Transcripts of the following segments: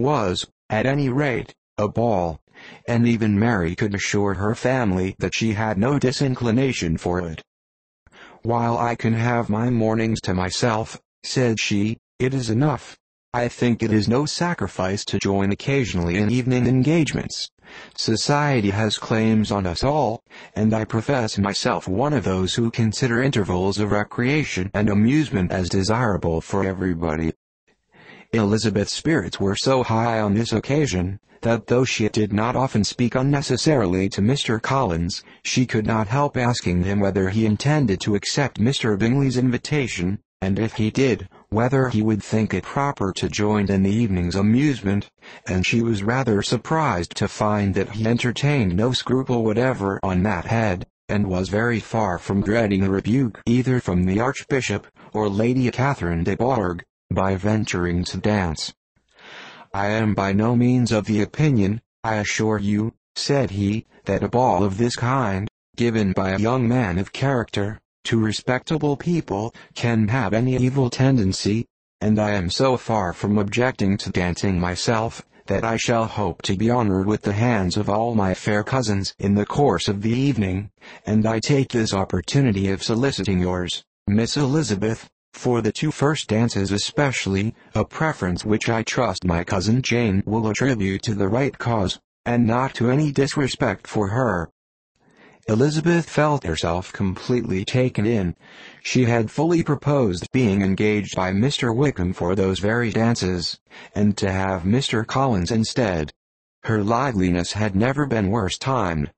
was, at any rate, a ball, and even Mary could assure her family that she had no disinclination for it. "While I can have my mornings to myself," said she, "it is enough. I think it is no sacrifice to join occasionally in evening engagements. Society has claims on us all, and I profess myself one of those who consider intervals of recreation and amusement as desirable for everybody." Elizabeth's spirits were so high on this occasion, that though she did not often speak unnecessarily to Mr. Collins, she could not help asking him whether he intended to accept Mr. Bingley's invitation, and if he did, whether he would think it proper to join in the evening's amusement, and she was rather surprised to find that he entertained no scruple whatever on that head, and was very far from dreading a rebuke either from the Archbishop, or Lady Catherine de Bourgh, by venturing to dance. "I am by no means of the opinion, I assure you," said he, "that a ball of this kind, given by a young man of character, to respectable people, can have any evil tendency, and I am so far from objecting to dancing myself, that I shall hope to be honored with the hands of all my fair cousins in the course of the evening, and I take this opportunity of soliciting yours, Miss Elizabeth, for the 2 first dances especially, a preference which I trust my cousin Jane will attribute to the right cause, and not to any disrespect for her." Elizabeth felt herself completely taken in. She had fully proposed being engaged by Mr. Wickham for those very dances, and to have Mr. Collins instead. Her liveliness had never been worse timed.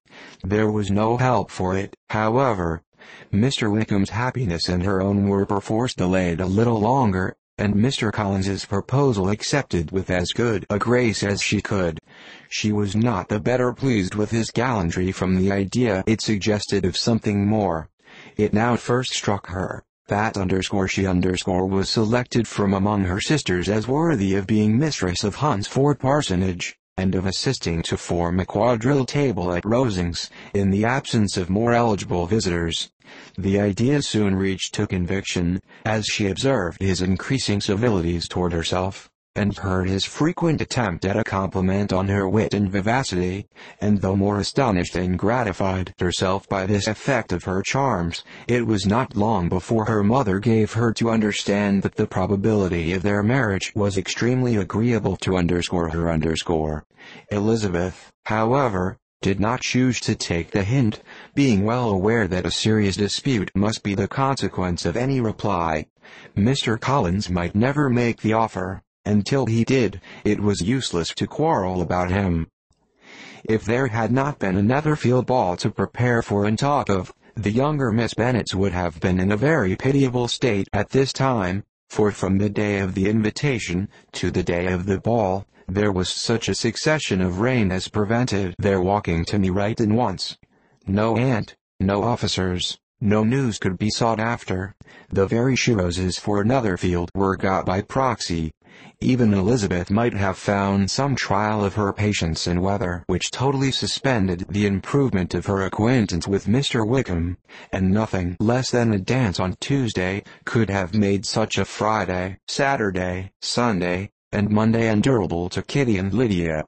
There was no help for it, however. Mr. Wickham's happiness and her own were perforce delayed a little longer, and Mr. Collins's proposal accepted with as good a grace as she could. She was not the better pleased with his gallantry from the idea it suggested of something more. It now first struck her, that she was selected from among her sisters as worthy of being mistress of Hunsford Parsonage, and of assisting to form a quadrille table at Rosings, in the absence of more eligible visitors. The idea soon reached to conviction, as she observed his increasing civilities toward herself, and heard his frequent attempt at a compliment on her wit and vivacity, and though more astonished than gratified herself by this effect of her charms, it was not long before her mother gave her to understand that the probability of their marriage was extremely agreeable to her. Elizabeth, however, did not choose to take the hint, being well aware that a serious dispute must be the consequence of any reply. Mr. Collins might never make the offer, and till he did, it was useless to quarrel about him. If there had not been a Netherfield ball to prepare for and talk of, the younger Miss Bennets would have been in a very pitiable state at this time, for from the day of the invitation, to the day of the ball, there was such a succession of rain as prevented their walking to Meryton once. No aunt, no officers, no news could be sought after. The very roses for Netherfield were got by proxy. Even Elizabeth might have found some trial of her patience in weather which totally suspended the improvement of her acquaintance with Mr. Wickham, and nothing less than a dance on Tuesday could have made such a Friday, Saturday, Sunday, and Monday endurable to Kitty and Lydia.